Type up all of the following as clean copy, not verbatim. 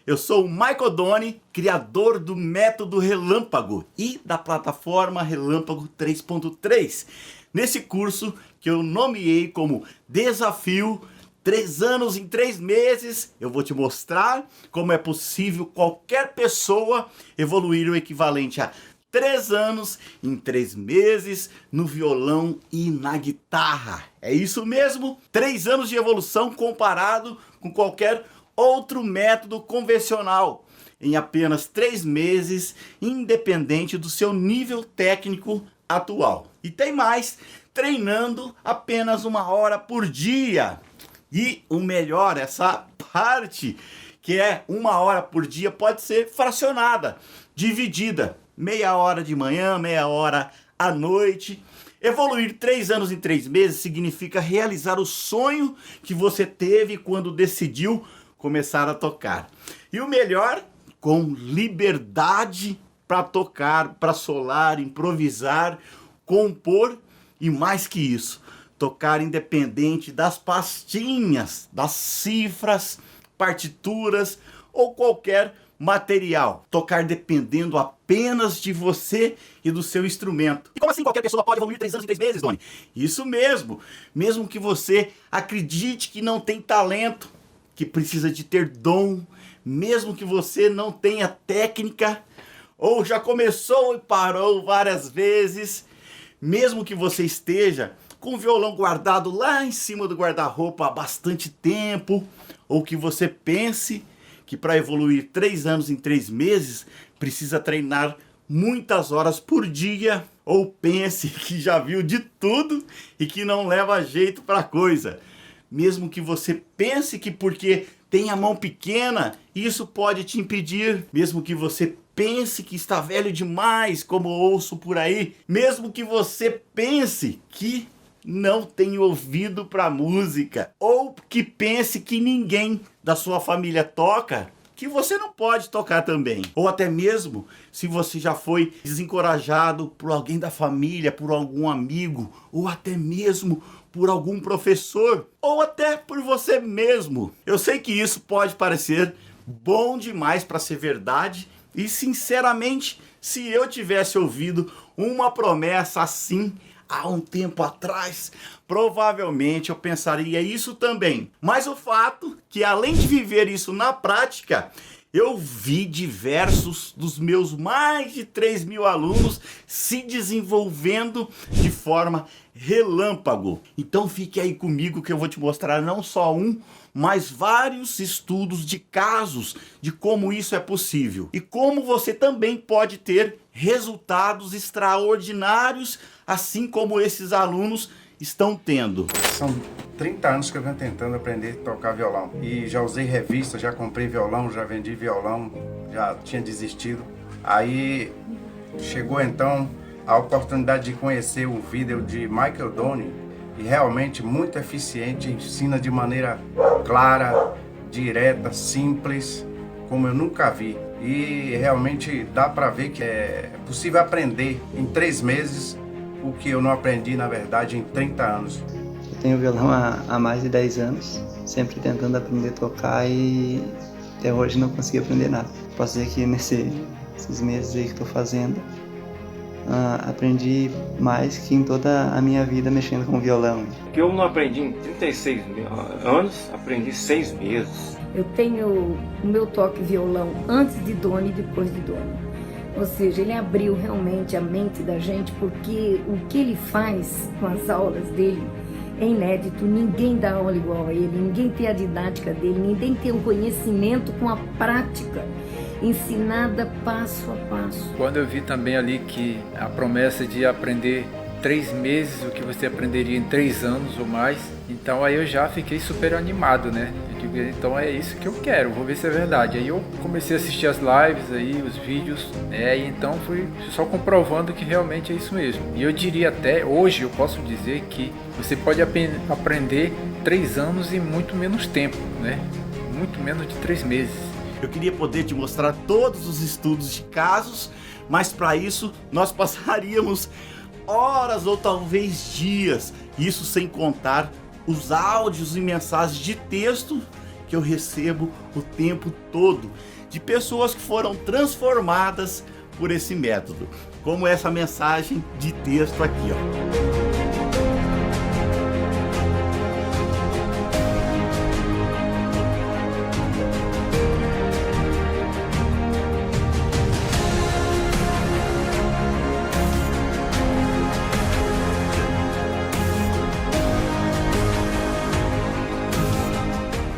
Eu sou o Michael Doni, criador do Método Relâmpago e da plataforma Relâmpago 3.3. Nesse curso que eu nomeei como Desafio 3 anos em 3 meses, eu vou te mostrar como é possível qualquer pessoa evoluir o equivalente a 3 anos em 3 meses no violão e na guitarra. É isso mesmo, 3 anos de evolução comparado com qualquer outro método convencional em apenas 3 meses, independente do seu nível técnico atual. E tem mais, treinando apenas 1 hora por dia. E o melhor, essa parte que é 1 hora por dia pode ser fracionada, dividida, meia hora de manhã, meia hora à noite. Evoluir 3 anos em 3 meses significa realizar o sonho que você teve quando decidiu começar a tocar. E o melhor, com liberdade para tocar, para solar, improvisar, compor e mais que isso, tocar independente das pastinhas, das cifras, partituras ou qualquer material. Tocar dependendo apenas de você e do seu instrumento. E como assim qualquer pessoa pode evoluir 3 anos em 3 meses, Doni? Isso mesmo. Mesmo que você acredite que não tem talento, que precisa de ter dom, mesmo que você não tenha técnica, ou já começou e parou várias vezes, mesmo que você esteja com o violão guardado lá em cima do guarda-roupa há bastante tempo, ou que você pense que para evoluir 3 anos em 3 meses precisa treinar muitas horas por dia, ou pense que já viu de tudo e que não leva jeito para coisa. Mesmo que você pense que porque tem a mão pequena, isso pode te impedir. Mesmo que você pense que está velho demais, como ouço por aí. Mesmo que você pense que não tem ouvido para música. Ou que pense que ninguém da sua família toca, que você não pode tocar também. Ou até mesmo se você já foi desencorajado por alguém da família, por algum amigo, ou até mesmo por algum professor, ou até por você mesmo. Eu sei que isso pode parecer bom demais para ser verdade, e sinceramente, se eu tivesse ouvido uma promessa assim há um tempo atrás, provavelmente eu pensaria isso também. Mas o fato que, além de viver isso na prática, eu vi diversos dos meus mais de 3.000 alunos se desenvolvendo de forma relâmpago. Então fique aí comigo que eu vou te mostrar não só um, mas vários estudos de casos de como isso é possível. E como você também pode ter resultados extraordinários, assim como esses alunos estão tendo. São 30 anos que eu venho tentando aprender a tocar violão. E já usei revista, já comprei violão, já vendi violão, já tinha desistido. Aí chegou então a oportunidade de conhecer o vídeo de Michael Doni, e realmente muito eficiente, ensina de maneira clara, direta, simples, como eu nunca vi. E realmente dá para ver que é possível aprender em 3 meses o que eu não aprendi, na verdade, em 30 anos. Eu tenho violão há mais de 10 anos, sempre tentando aprender a tocar e até hoje não consegui aprender nada. Posso dizer que nesses meses aí que estou fazendo, aprendi mais que em toda a minha vida mexendo com violão. Que eu não aprendi em 36 anos, aprendi 6 meses. Eu tenho o meu toque violão antes de Doni e depois de Doni. Ou seja, ele abriu realmente a mente da gente, porque o que ele faz com as aulas dele é inédito. Ninguém dá aula igual a ele, ninguém tem a didática dele, ninguém tem o conhecimento com a prática, ensinada passo a passo. Quando eu vi também ali que a promessa de aprender 3 meses o que você aprenderia em 3 anos ou mais, então aí eu já fiquei super animado, né? Eu digo, então é isso que eu quero, vou ver se é verdade. Aí eu comecei a assistir as lives aí, os vídeos, e então fui só comprovando que realmente é isso mesmo. E eu diria até, hoje eu posso dizer que você pode aprender 3 anos em muito menos tempo, né? Muito menos de 3 meses. Eu queria poder te mostrar todos os estudos de casos, mas para isso nós passaríamos horas ou talvez dias, isso sem contar os áudios e mensagens de texto que eu recebo o tempo todo de pessoas que foram transformadas por esse método, como essa mensagem de texto aqui, ó.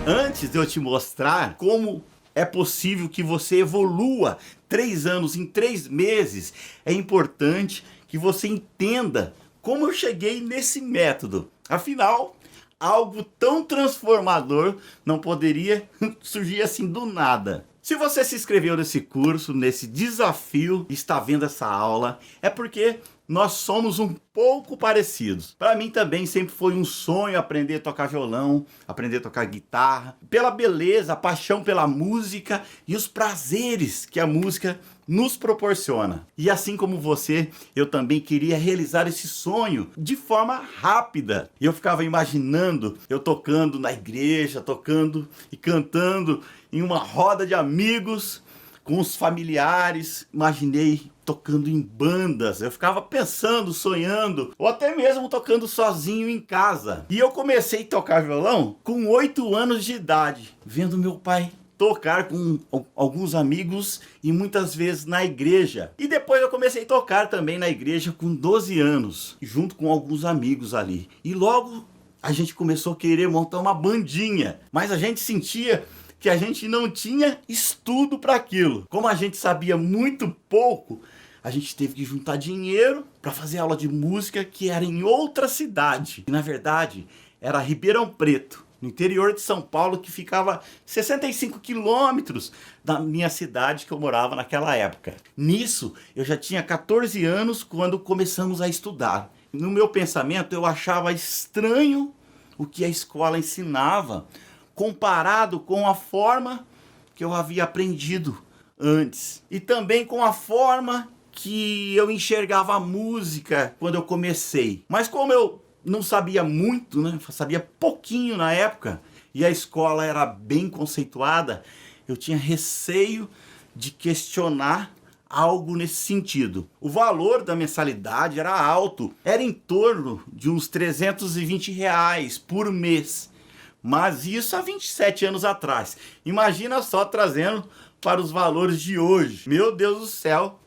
Antes de eu te mostrar como é possível que você evolua 3 anos em 3 meses, é importante que você entenda como eu cheguei nesse método. Afinal, algo tão transformador não poderia surgir assim do nada. Se você se inscreveu nesse curso, nesse desafio, e está vendo essa aula, é porque nós somos um pouco parecidos. Para mim também sempre foi um sonho aprender a tocar violão, aprender a tocar guitarra, pela beleza, a paixão pela música e os prazeres que a música nos proporciona. E assim como você, eu também queria realizar esse sonho de forma rápida. E eu ficava imaginando eu tocando na igreja, tocando e cantando em uma roda de amigos, com os familiares. Imaginei tocando em bandas, eu ficava pensando, sonhando, ou até mesmo tocando sozinho em casa. E eu comecei a tocar violão com 8 anos de idade, vendo meu pai tocar com alguns amigos e muitas vezes na igreja. E depois eu comecei a tocar também na igreja com 12 anos, junto com alguns amigos ali. E logo a gente começou a querer montar uma bandinha, mas a gente sentia que a gente não tinha estudo para aquilo. Como a gente sabia muito pouco, a gente teve que juntar dinheiro para fazer aula de música que era em outra cidade. E na verdade era Ribeirão Preto, no interior de São Paulo, que ficava 65 quilômetros da minha cidade que eu morava naquela época. Nisso eu já tinha 14 anos quando começamos a estudar. No meu pensamento eu achava estranho o que a escola ensinava, comparado com a forma que eu havia aprendido antes. E também com a forma que eu enxergava a música quando eu comecei. Mas como eu não sabia muito, né? Sabia pouquinho na época, e a escola era bem conceituada, eu tinha receio de questionar algo nesse sentido. O valor da mensalidade era alto, era em torno de uns R$320 por mês. Mas isso há 27 anos atrás. Imagina só trazendo para os valores de hoje. Meu Deus do céu,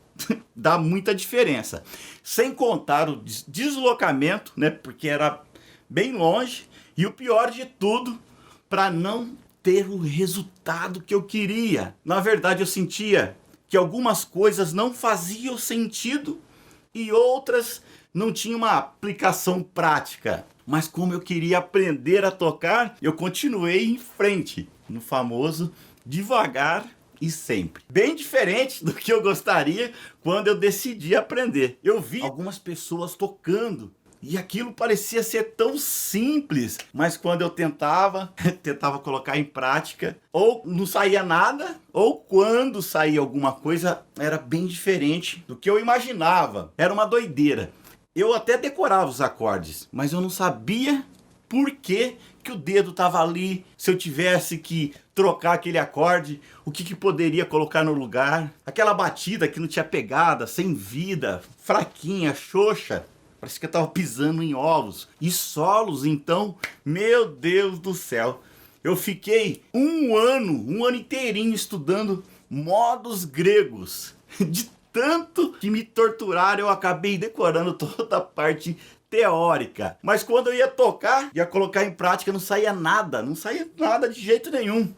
dá muita diferença. Sem contar o deslocamento, né? Porque era bem longe. E o pior de tudo, para não ter o resultado que eu queria. Na verdade, eu sentia que algumas coisas não faziam sentido e outras não tinham uma aplicação prática. Mas como eu queria aprender a tocar, eu continuei em frente, no famoso devagar e sempre. Bem diferente do que eu gostaria quando eu decidi aprender. Eu vi algumas pessoas tocando e aquilo parecia ser tão simples, mas quando eu tentava colocar em prática, ou não saía nada, ou quando saía alguma coisa, era bem diferente do que eu imaginava. Era uma doideira. Eu até decorava os acordes, mas eu não sabia por que o dedo estava ali. Se eu tivesse que trocar aquele acorde, o que poderia colocar no lugar. Aquela batida que não tinha pegada, sem vida, fraquinha, xoxa. Parece que eu estava pisando em ovos. E solos, então, meu Deus do céu. Eu fiquei um ano inteirinho estudando modos gregos. De tanto que me torturaram, eu acabei decorando toda a parte teórica. Mas quando eu ia tocar, ia colocar em prática, não saía nada de jeito nenhum.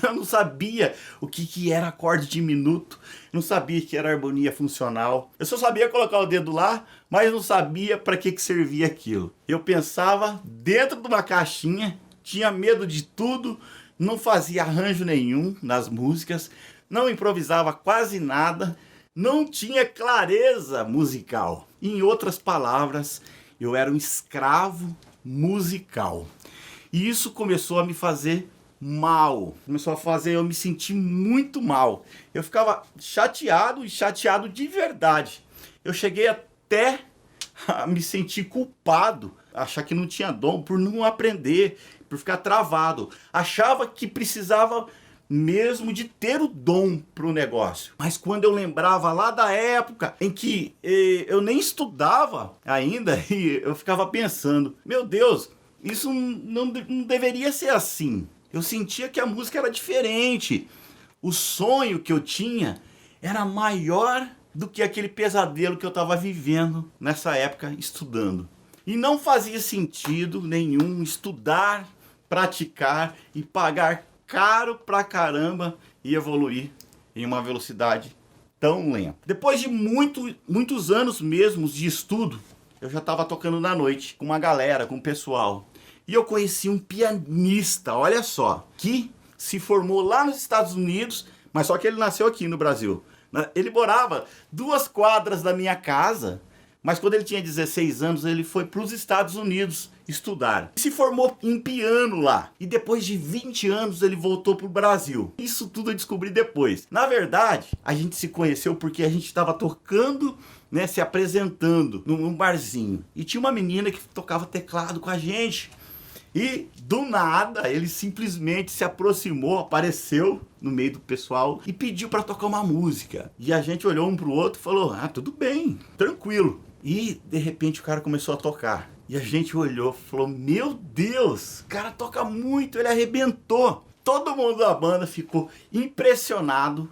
Eu não sabia o que era acorde diminuto, não sabia que era harmonia funcional. Eu só sabia colocar o dedo lá, mas não sabia para que servia aquilo. Eu pensava dentro de uma caixinha, tinha medo de tudo, não fazia arranjo nenhum nas músicas, não improvisava quase nada, não tinha clareza musical. Em outras palavras, eu era um escravo musical. E isso começou a me fazer mal. Começou a fazer eu me sentir muito mal. Eu ficava chateado e chateado de verdade. Eu cheguei até a me sentir culpado, achar que não tinha dom por não aprender, por ficar travado. Achava que precisava mesmo de ter o dom para o negócio. Mas quando eu lembrava lá da época em que eu nem estudava ainda, e eu ficava pensando, meu Deus, isso não deveria ser assim. Eu sentia que a música era diferente. O sonho que eu tinha era maior do que aquele pesadelo que eu estava vivendo nessa época estudando. E não fazia sentido nenhum estudar, praticar e pagar caro pra caramba e evoluir em uma velocidade tão lenta. Depois de muitos anos mesmo de estudo, eu já estava tocando na noite com uma galera, com o pessoal. E eu conheci um pianista, olha só, que se formou lá nos Estados Unidos, mas só que ele nasceu aqui no Brasil. Ele morava 2 quadras da minha casa, mas quando ele tinha 16 anos, ele foi para os Estados Unidos estudar. Se formou em piano lá. E depois de 20 anos, ele voltou para o Brasil. Isso tudo eu descobri depois. Na verdade, a gente se conheceu porque a gente estava tocando, né, se apresentando num barzinho. E tinha uma menina que tocava teclado com a gente. E do nada, ele simplesmente se aproximou, apareceu no meio do pessoal e pediu para tocar uma música. E a gente olhou um pro outro e falou, tudo bem, tranquilo. E de repente o cara começou a tocar. E a gente olhou e falou, meu Deus, o cara toca muito, ele arrebentou. Todo mundo da banda ficou impressionado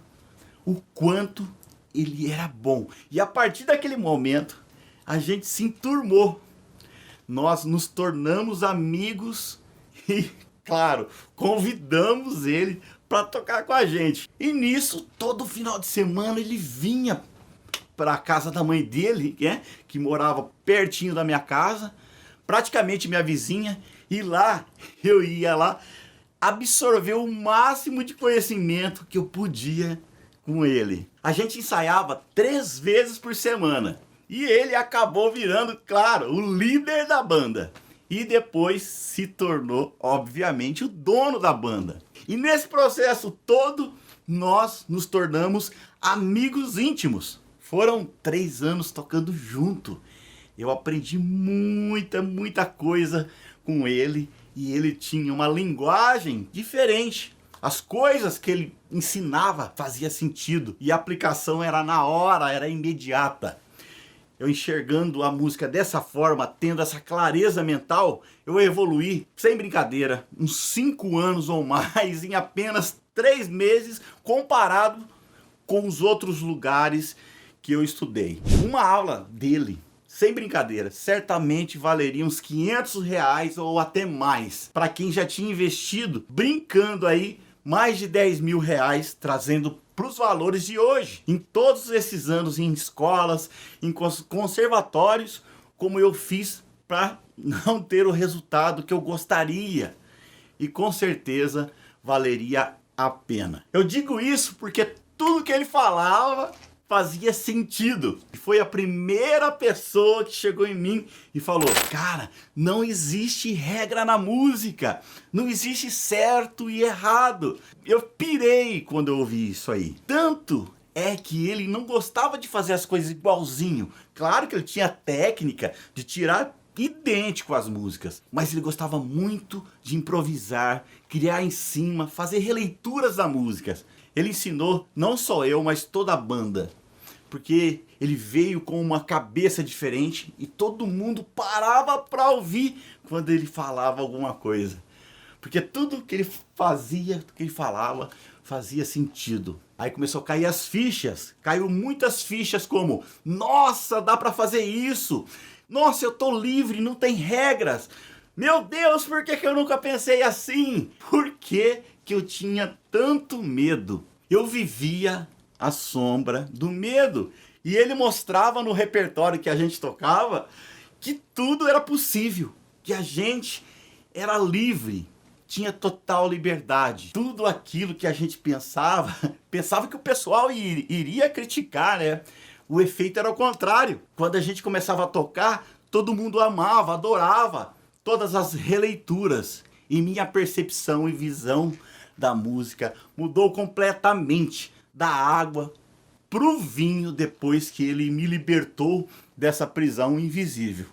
o quanto ele era bom. E a partir daquele momento, a gente se enturmou. Nós nos tornamos amigos e, claro, convidamos ele para tocar com a gente. E nisso, todo final de semana ele vinha para a casa da mãe dele, né, que morava pertinho da minha casa, praticamente minha vizinha, e lá eu ia lá absorver o máximo de conhecimento que eu podia com ele. A gente ensaiava 3 vezes por semana. E ele acabou virando, claro, o líder da banda. E depois se tornou, obviamente, o dono da banda. E nesse processo todo, nós nos tornamos amigos íntimos. Foram 3 anos tocando junto. Eu aprendi muita coisa com ele. E ele tinha uma linguagem diferente. As coisas que ele ensinava fazia sentido. E a aplicação era na hora, era imediata. Eu enxergando a música dessa forma, tendo essa clareza mental, eu evoluí, sem brincadeira, uns 5 anos ou mais em apenas 3 meses, comparado com os outros lugares que eu estudei. Uma aula dele, sem brincadeira, certamente valeria uns R$500 ou até mais, para quem já tinha investido, brincando aí, mais de R$10.000, trazendo para os valores de hoje. Em todos esses anos, em escolas, em conservatórios, como eu fiz para não ter o resultado que eu gostaria. E com certeza valeria a pena. Eu digo isso porque tudo que ele falava fazia sentido. E foi a primeira pessoa que chegou em mim e falou, cara, não existe regra na música, não existe certo e errado. Eu pirei quando eu ouvi isso aí. Tanto é que ele não gostava de fazer as coisas igualzinho. Claro que ele tinha técnica de tirar idêntico às músicas, mas ele gostava muito de improvisar, criar em cima, fazer releituras da música. Ele ensinou não só eu, mas toda a banda. Porque ele veio com uma cabeça diferente e todo mundo parava para ouvir quando ele falava alguma coisa. Porque tudo que ele fazia, tudo que ele falava, fazia sentido. Aí começou a cair as fichas. Caiu muitas fichas como, nossa, dá para fazer isso. Nossa, eu tô livre, não tem regras. Meu Deus, por que eu nunca pensei assim? Por que eu tinha tanto medo? Eu vivia à sombra do medo. E ele mostrava no repertório que a gente tocava que tudo era possível. Que a gente era livre. Tinha total liberdade. Tudo aquilo que a gente pensava que o pessoal iria criticar, né? O efeito era o contrário. Quando a gente começava a tocar, todo mundo amava, adorava todas as releituras. E minha percepção e visão da música mudou completamente da água pro vinho depois que ele me libertou dessa prisão invisível.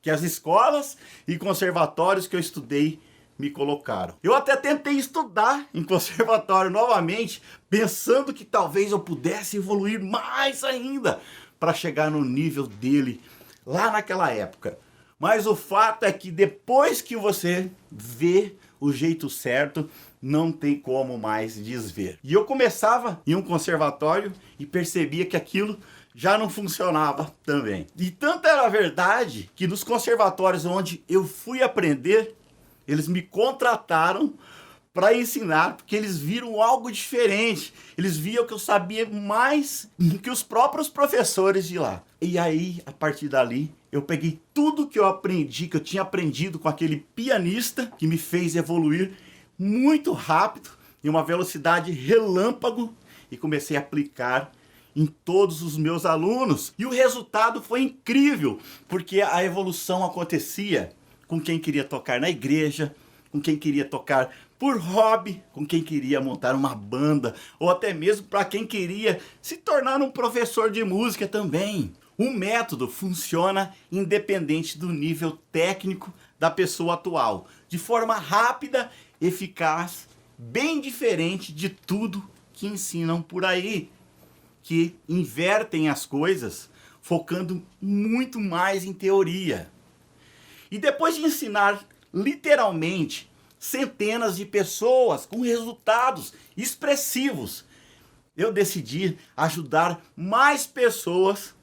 Que as escolas e conservatórios que eu estudei me colocaram. Eu até tentei estudar em conservatório novamente, pensando que talvez eu pudesse evoluir mais ainda para chegar no nível dele lá naquela época. Mas o fato é que depois que você vê o jeito certo, não tem como mais desver. E eu começava em um conservatório e percebia que aquilo já não funcionava também. E tanto era a verdade que nos conservatórios onde eu fui aprender, eles me contrataram para ensinar, porque eles viram algo diferente. Eles viam que eu sabia mais do que os próprios professores de lá. E aí, a partir dali, eu peguei tudo que eu aprendi, que eu tinha aprendido com aquele pianista, que me fez evoluir muito rápido, em uma velocidade relâmpago, e comecei a aplicar em todos os meus alunos. E o resultado foi incrível, porque a evolução acontecia com quem queria tocar na igreja, com quem queria tocar por hobby, com quem queria montar uma banda, ou até mesmo para quem queria se tornar um professor de música também. O método funciona independente do nível técnico da pessoa atual, de forma rápida, eficaz, bem diferente de tudo que ensinam por aí, que invertem as coisas, focando muito mais em teoria. E depois de ensinar literalmente centenas de pessoas com resultados expressivos, eu decidi ajudar mais pessoas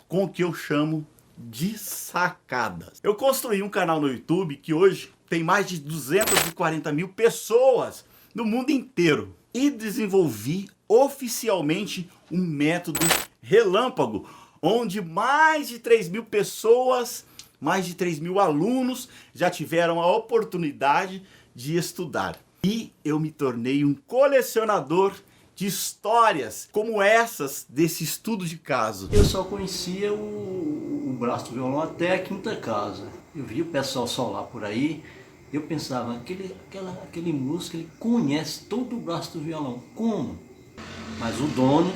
com o que eu chamo de sacadas. Eu construí um canal no YouTube que hoje tem mais de 240 mil pessoas no mundo inteiro e desenvolvi oficialmente um método relâmpago, onde mais de 3 mil pessoas, mais de 3 mil alunos já tiveram a oportunidade de estudar. E eu me tornei um colecionador de histórias como essas desse estudo de caso. Eu só conhecia o braço do violão até a quinta casa. Eu via o pessoal solar por aí, eu pensava, aquele músico, ele conhece todo o braço do violão. Como? Mas o dono,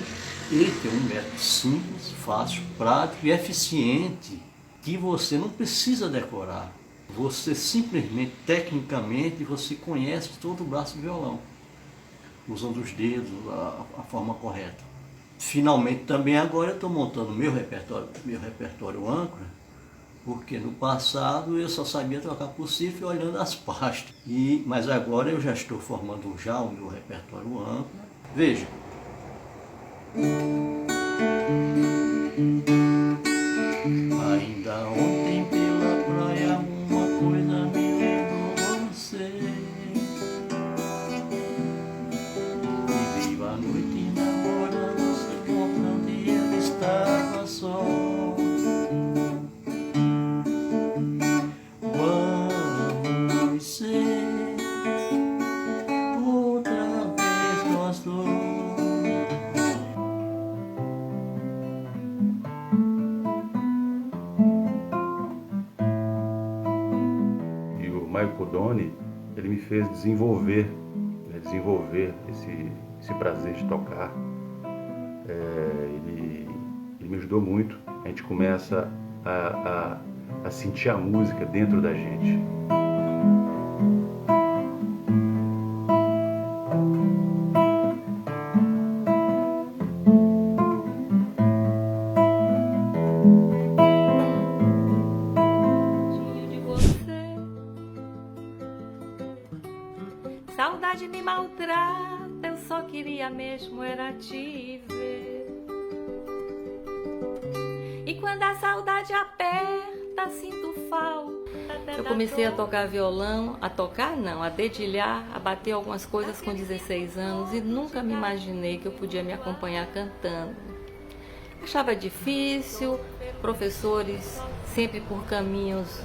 ele tem um método simples, fácil, prático e eficiente, que você não precisa decorar. Você simplesmente, tecnicamente, você conhece todo o braço do violão, usando os dedos, a forma correta. Finalmente também agora eu estou montando meu repertório âncora, porque no passado eu só sabia tocar por cifra olhando as pastas. Mas agora eu já estou formando o meu repertório âncora. Veja. Ainda ontem pela praia uma coisa me lembrou você. E veio a noite namorando, se encontrando e ele estava só. Vamos ser outra vez nós dois. Michael Doni, ele me fez desenvolver esse prazer de tocar. Ele me ajudou muito. A gente começa a sentir a música dentro da gente. Saudade me maltrata, eu só queria mesmo era te ver. E quando a saudade aperta, sinto falta. Eu comecei a tocar violão, a dedilhar, a bater algumas coisas com 16 anos e nunca me imaginei que eu podia me acompanhar cantando. Achava difícil, professores sempre por caminhos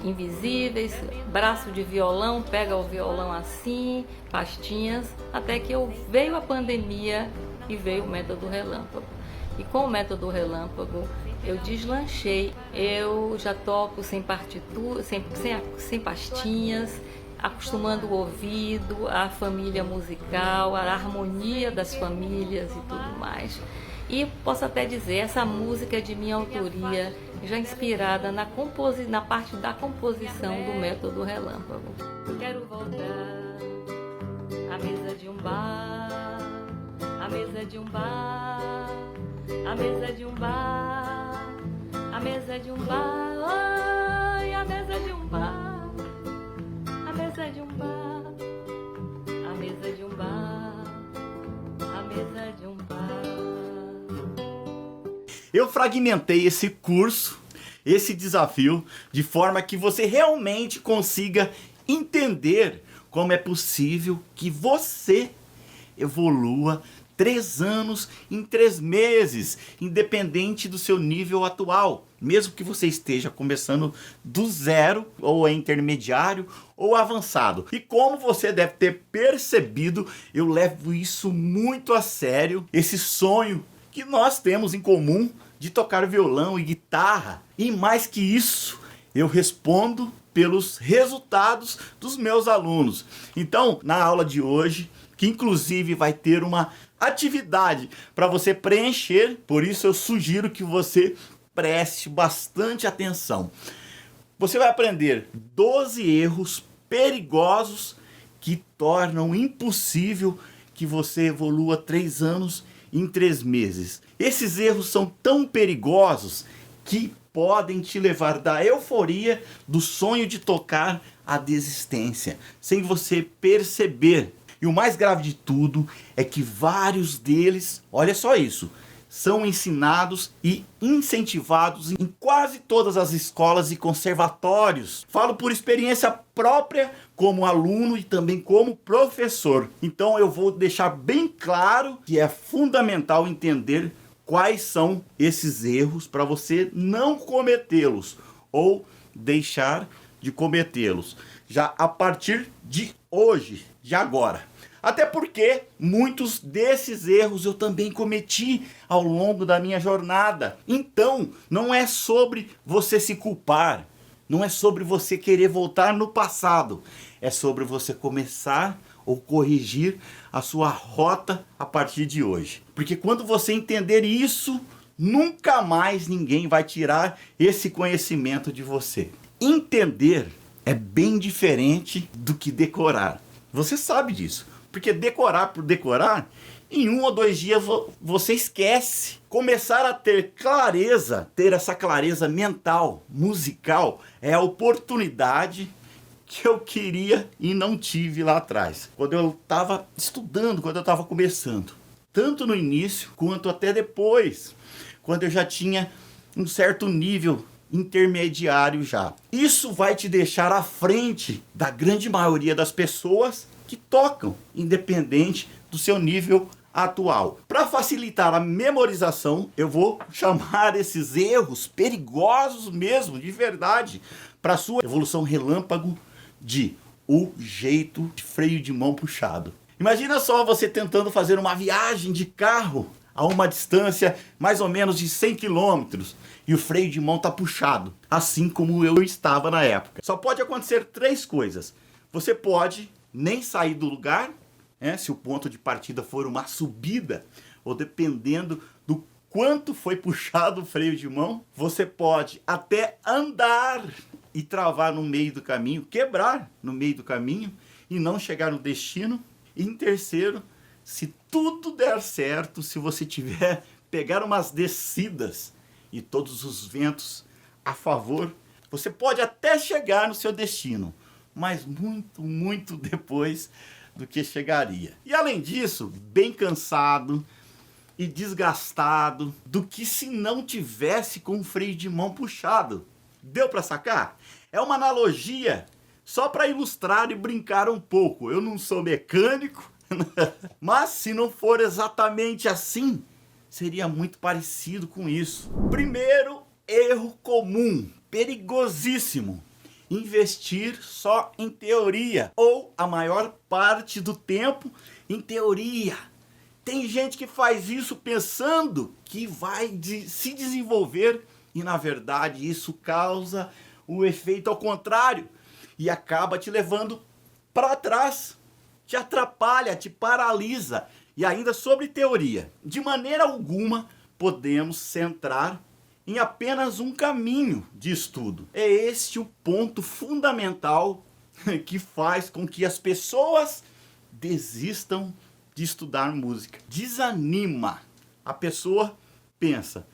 invisíveis, braço de violão, pega o violão assim, pastinhas, até que veio a pandemia e veio o método relâmpago. E com o método relâmpago eu deslanchei, eu já toco sem partitura, sem pastinhas, acostumando o ouvido, a família musical, a harmonia das famílias e tudo mais. E posso até dizer, essa música é de minha autoria, já inspirada na parte da composição do método Relâmpago. Quero voltar à mesa de um bar, à mesa de um bar, à mesa de um bar, à mesa de um bar, oi, à mesa de um bar, à mesa de um bar, à mesa de um bar, à mesa de um bar. Eu fragmentei esse curso, esse desafio, de forma que você realmente consiga entender como é possível que você evolua 3 anos em 3 meses, independente do seu nível atual. Mesmo que você esteja começando do zero, ou é intermediário, ou avançado. E como você deve ter percebido, eu levo isso muito a sério, esse sonho que nós temos em comum de tocar violão e guitarra. E mais que isso, eu respondo pelos resultados dos meus alunos. Então, na aula de hoje, que inclusive vai ter uma atividade para você preencher, por isso eu sugiro que você preste bastante atenção. Você vai aprender 12 erros perigosos que tornam impossível que você evolua 3 anos em 3 meses. Esses erros são tão perigosos que podem te levar da euforia do sonho de tocar à desistência, sem você perceber. E o mais grave de tudo é que vários deles, olha só isso, são ensinados e incentivados em quase todas as escolas e conservatórios. Falo por experiência própria como aluno e também como professor. Então eu vou deixar bem claro que é fundamental entender quais são esses erros para você não cometê-los ou deixar de cometê-los já a partir de hoje, de agora. Até porque muitos desses erros eu também cometi ao longo da minha jornada. Então, não é sobre você se culpar, não é sobre você querer voltar no passado, é sobre você começar ou corrigir a sua rota a partir de hoje. Porque quando você entender isso, nunca mais ninguém vai tirar esse conhecimento de você. Entender é bem diferente do que decorar. Você sabe disso. Porque decorar por decorar, em 1 ou 2 dias você esquece. Começar a ter clareza, ter essa clareza mental, musical, é a oportunidade que eu queria e não tive lá atrás. Quando eu estava estudando, quando eu estava começando. Tanto no início, quanto até depois. Quando eu já tinha um certo nível intermediário já. Isso vai te deixar à frente da grande maioria das pessoas que tocam, independente do seu nível atual. Para facilitar a memorização, eu vou chamar esses erros perigosos mesmo, de verdade, para sua evolução relâmpago de o jeito de freio de mão puxado. Imagina só você tentando fazer uma viagem de carro a uma distância mais ou menos de 100 km e o freio de mão está puxado, assim como eu estava na época. Só pode acontecer 3 coisas. Você pode nem sair do lugar, se o ponto de partida for uma subida, ou dependendo do quanto foi puxado o freio de mão, você pode até andar e travar no meio do caminho, quebrar no meio do caminho e não chegar no destino. E em terceiro, se tudo der certo, se você tiver pegar umas descidas e todos os ventos a favor, você pode até chegar no seu destino, mas muito, muito depois do que chegaria. E além disso, bem cansado e desgastado do que se não tivesse com o freio de mão puxado. Deu para sacar? É uma analogia só para ilustrar e brincar um pouco. Eu não sou mecânico, mas se não for exatamente assim, seria muito parecido com isso. Primeiro erro comum, perigosíssimo: investir só em teoria, ou a maior parte do tempo em teoria. Tem gente que faz isso pensando que vai se desenvolver e na verdade isso causa o efeito ao contrário e acaba te levando para trás, te atrapalha, te paralisa. E ainda sobre teoria, de maneira alguma podemos centrar em apenas um caminho de estudo. É este o ponto fundamental que faz com que as pessoas desistam de estudar música. Desanima. A pessoa pensa,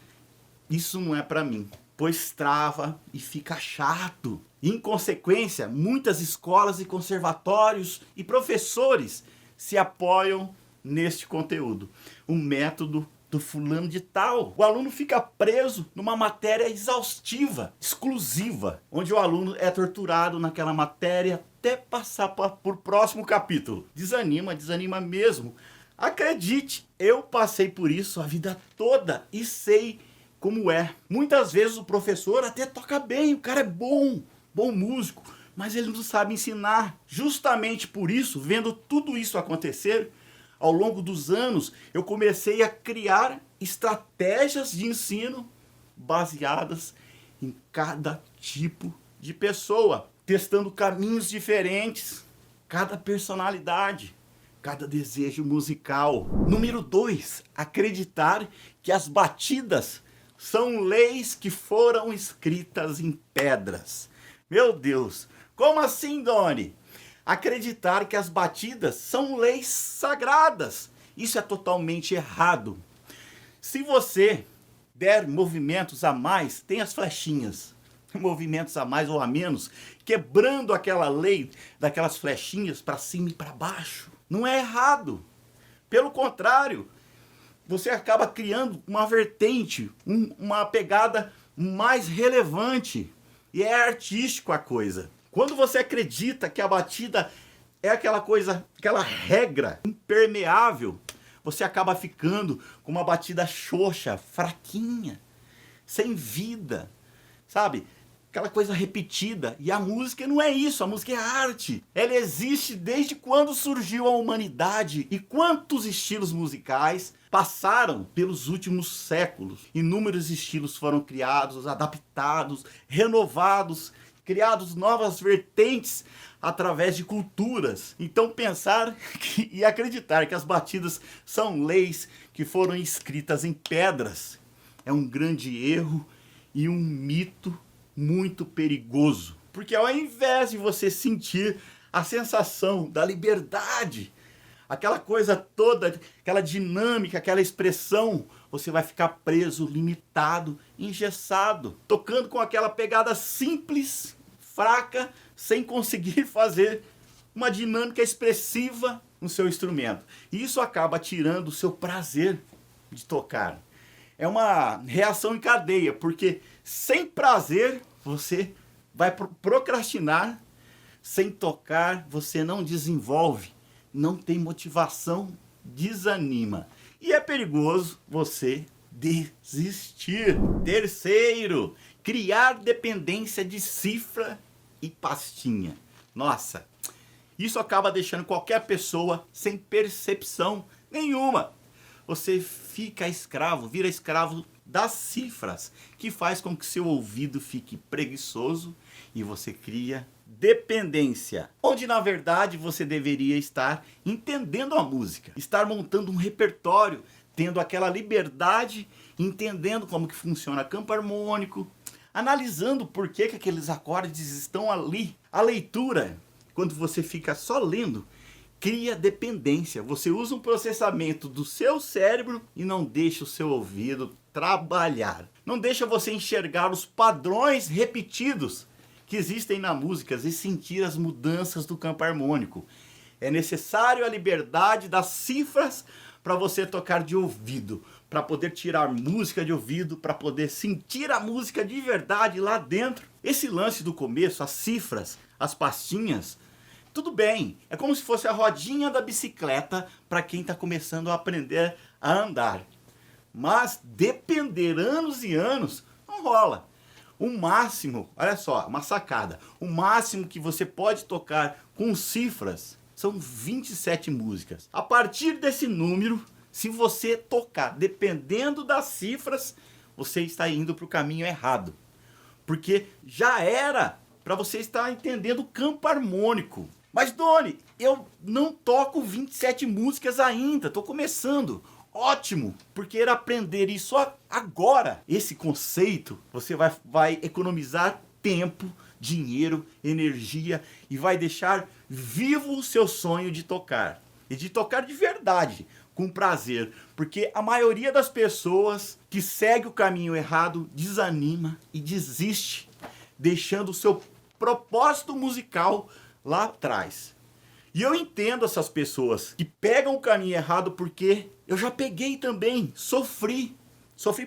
isso não é para mim, pois trava e fica chato. Em consequência, muitas escolas e conservatórios e professores se apoiam neste conteúdo. O método do fulano de tal. O aluno fica preso numa matéria exaustiva, exclusiva, onde o aluno é torturado naquela matéria até passar por próximo capítulo. Desanima mesmo. Acredite, eu passei por isso a vida toda e sei como é. Muitas vezes o professor até toca bem, o cara é bom músico, mas ele não sabe ensinar. Justamente por isso, vendo tudo isso acontecer, ao longo dos anos, eu comecei a criar estratégias de ensino baseadas em cada tipo de pessoa, testando caminhos diferentes, cada personalidade, cada desejo musical. Número 2, acreditar que as batidas são leis que foram escritas em pedras. Meu Deus, como assim, Doni? Acreditar que as batidas são leis sagradas. Isso é totalmente errado. Se você der movimentos a mais, tem as flechinhas. Movimentos a mais ou a menos, quebrando aquela lei daquelas flechinhas para cima e para baixo. Não é errado. Pelo contrário, você acaba criando uma vertente, uma pegada mais relevante. E é artístico a coisa. Quando você acredita que a batida é aquela coisa, aquela regra impermeável, você acaba ficando com uma batida xoxa, fraquinha, sem vida, sabe? Aquela coisa repetida. E a música não é isso, a música é arte. Ela existe desde quando surgiu a humanidade. E quantos estilos musicais passaram pelos últimos séculos. Inúmeros estilos foram criados, adaptados, renovados, criados novas vertentes através de culturas. Então pensar e acreditar que as batidas são leis que foram escritas em pedras é um grande erro e um mito muito perigoso. Porque ao invés de você sentir a sensação da liberdade, aquela coisa toda, aquela dinâmica, aquela expressão, você vai ficar preso, limitado, engessado, tocando com aquela pegada simples, fraca, sem conseguir fazer uma dinâmica expressiva no seu instrumento. E isso acaba tirando o seu prazer de tocar. É uma reação em cadeia, porque sem prazer você vai procrastinar, sem tocar você não desenvolve, não tem motivação, desanima. E é perigoso você desistir. Terceiro, criar dependência de cifra e pastinha. Nossa, isso acaba deixando qualquer pessoa sem percepção nenhuma. Você fica escravo, vira escravo das cifras, que faz com que seu ouvido fique preguiçoso e você cria dependência, onde na verdade você deveria estar entendendo a música, estar montando um repertório, tendo aquela liberdade, entendendo como que funciona campo harmônico, analisando por que aqueles acordes estão ali. A leitura, quando você fica só lendo, cria dependência. Você usa um processamento do seu cérebro e não deixa o seu ouvido trabalhar. Não deixa você enxergar os padrões repetidos que existem na música e sentir as mudanças do campo harmônico. É necessário a liberdade das cifras para você tocar de ouvido, para poder tirar música de ouvido, para poder sentir a música de verdade lá dentro. Esse lance do começo, as cifras, as pastinhas, tudo bem, é como se fosse a rodinha da bicicleta para quem está começando a aprender a andar. Mas depender anos e anos, não rola. O máximo, olha só, uma sacada, o máximo que você pode tocar com cifras são 27 músicas. A partir desse número, se você tocar dependendo das cifras, você está indo para o caminho errado. Porque já era para você estar entendendo o campo harmônico. Mas Doni, eu não toco 27 músicas ainda, tô começando. Ótimo, porque era aprender isso agora. Esse conceito, você vai economizar tempo, dinheiro, energia e vai deixar vivo o seu sonho de tocar. E de tocar de verdade, com prazer. Porque a maioria das pessoas que segue o caminho errado desanima e desiste, deixando o seu propósito musical lá atrás. E eu entendo essas pessoas que pegam o caminho errado porque eu já peguei também, sofri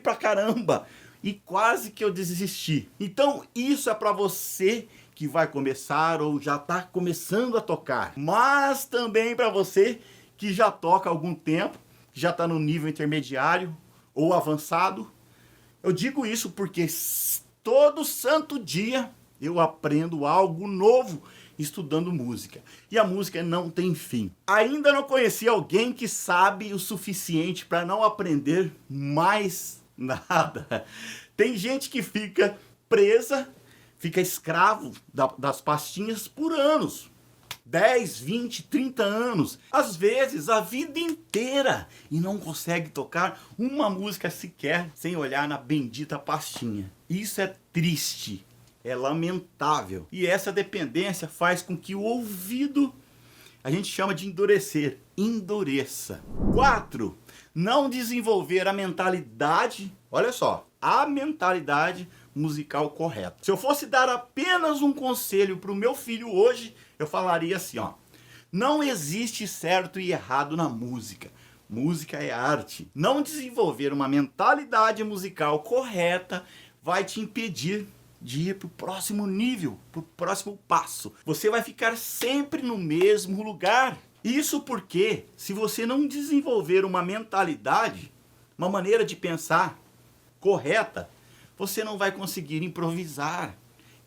pra caramba e quase que eu desisti. Então isso é pra você que vai começar ou já tá começando a tocar, mas também pra você que já toca há algum tempo, que já tá no nível intermediário ou avançado. Eu digo isso porque todo santo dia eu aprendo algo novo estudando música. E a música não tem fim. Ainda não conheci alguém que sabe o suficiente para não aprender mais nada. Tem gente que fica presa, fica escravo das pastinhas por anos. 10, 20, 30 anos. Às vezes a vida inteira. E não consegue tocar uma música sequer sem olhar na bendita pastinha. Isso é triste. É lamentável. E essa dependência faz com que o ouvido, a gente chama de endurecer, endureça. 4. Não desenvolver a mentalidade, olha só, a mentalidade musical correta. Se eu fosse dar apenas um conselho para o meu filho hoje, eu falaria assim, ó. Não existe certo e errado na música. Música é arte. Não desenvolver uma mentalidade musical correta vai te impedir de ir para o próximo nível, para o próximo passo. Você vai ficar sempre no mesmo lugar. Isso porque, se você não desenvolver uma mentalidade, uma maneira de pensar correta, você não vai conseguir improvisar,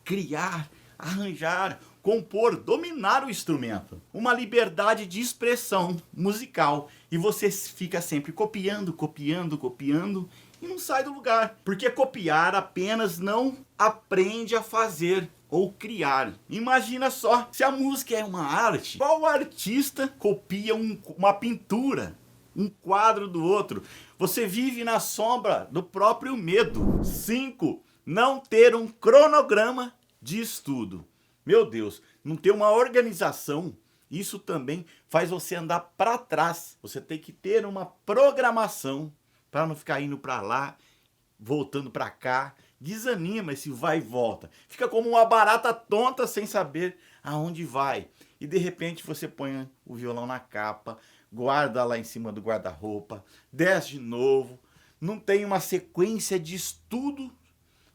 criar, arranjar, compor, dominar o instrumento. Uma liberdade de expressão musical. E você fica sempre copiando, copiando, copiando e não sai do lugar. Porque copiar apenas não aprende a fazer ou criar. Imagina só, se a música é uma arte, qual artista copia uma pintura, um quadro do outro? Você vive na sombra do próprio medo. 5. Não ter um cronograma de estudo. Meu Deus, não ter uma organização, isso também faz você andar para trás. Você tem que ter uma programação para não ficar indo para lá, voltando para cá. Desanima esse vai e volta. Fica como uma barata tonta sem saber aonde vai. E de repente você põe o violão na capa, guarda lá em cima do guarda-roupa, desce de novo. Não tem uma sequência de estudo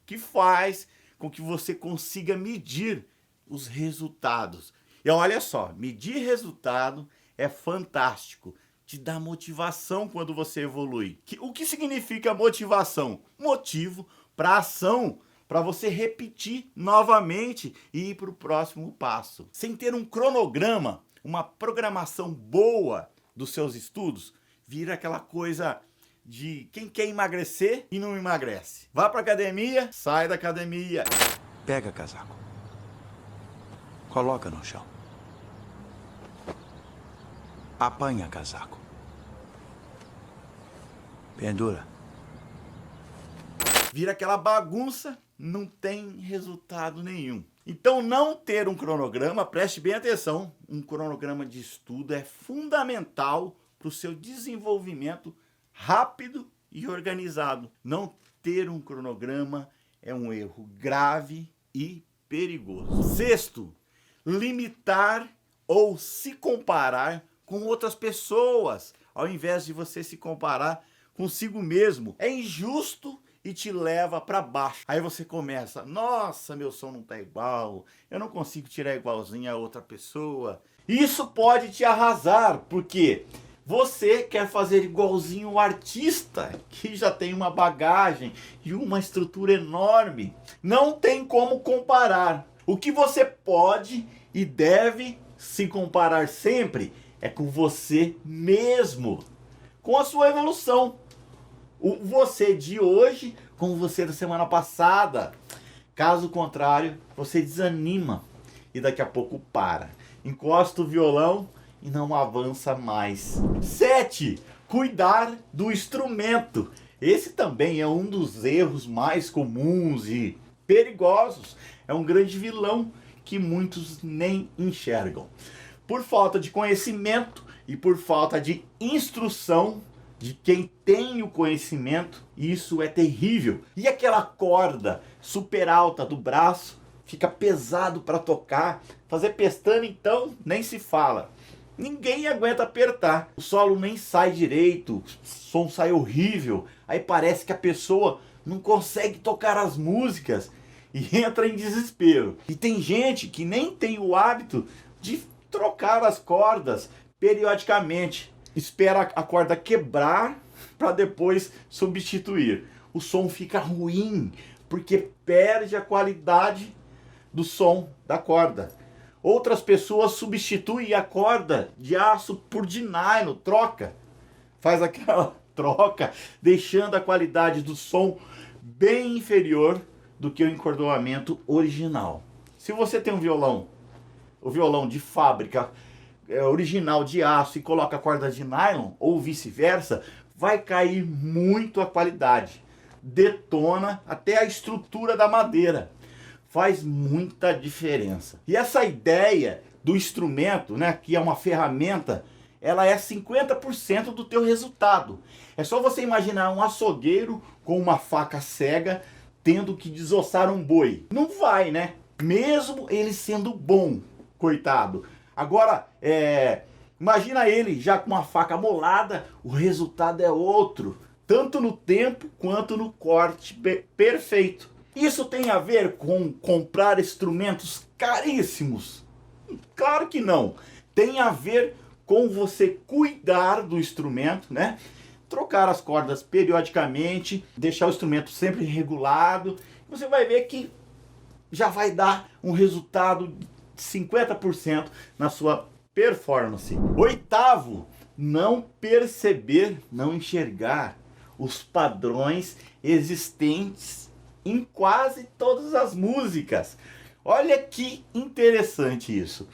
que faz com que você consiga medir os resultados. E olha só, medir resultado é fantástico. Te dá motivação quando você evolui. O que significa motivação? Motivo para ação, para você repetir novamente e ir para o próximo passo. Sem ter um cronograma, uma programação boa dos seus estudos, vira aquela coisa de quem quer emagrecer e não emagrece. Vá para academia, sai da academia. Pega casaco. Coloca no chão. Apanha casaco. Pendura. Vira aquela bagunça, não tem resultado nenhum. Então não ter um cronograma, preste bem atenção, um cronograma de estudo é fundamental para o seu desenvolvimento rápido e organizado. Não ter um cronograma é um erro grave e perigoso. 6. Limitar ou se comparar com outras pessoas, ao invés de você se comparar consigo mesmo. É injusto e te leva para baixo. Aí você começa, nossa, meu som não tá igual, eu não consigo tirar igualzinho a outra pessoa. Isso pode te arrasar, porque você quer fazer igualzinho o artista, que já tem uma bagagem e uma estrutura enorme. Não tem como comparar. O que você pode e deve se comparar sempre é com você mesmo, com a sua evolução. O você de hoje com o você da semana passada. Caso contrário, você desanima e daqui a pouco para. encosta o violão e não avança mais. 7. Cuidar do instrumento. Esse também é um dos erros mais comuns e perigosos. É um grande vilão que muitos nem enxergam. Por falta de conhecimento e por falta de instrução de quem tem o conhecimento, isso é terrível. E aquela corda super alta do braço fica pesado para tocar. Fazer pestana, então, nem se fala. Ninguém aguenta apertar. O solo nem sai direito, o som sai horrível. Aí parece que a pessoa não consegue tocar as músicas e entra em desespero. E tem gente que nem tem o hábito de trocar as cordas periodicamente. Espera a corda quebrar para depois substituir. O som fica ruim porque perde a qualidade do som da corda. Outras pessoas substituem a corda de aço por de nylon, troca. Faz aquela troca, deixando a qualidade do som bem inferior do que o encordoamento original. Se você tem um violão, o violão de fábrica original de aço e coloca a corda de nylon, ou vice-versa, vai cair muito a qualidade. Detona até a estrutura da madeira. Faz muita diferença. E essa ideia do instrumento, né, que é uma ferramenta, ela é 50% do teu resultado. É só você imaginar um açougueiro com uma faca cega tendo que desossar um boi. Não vai, né? Mesmo ele sendo bom, coitado. Agora, imagina ele já com uma faca molada, o resultado é outro. Tanto no tempo quanto no corte perfeito. Isso tem a ver com comprar instrumentos caríssimos? Claro que não. Tem a ver com você cuidar do instrumento, né? Trocar as cordas periodicamente, deixar o instrumento sempre regulado. Você vai ver que já vai dar um resultado de 50% na sua performance. 8º, não perceber, não enxergar os padrões existentes em quase todas as músicas. Olha que interessante isso.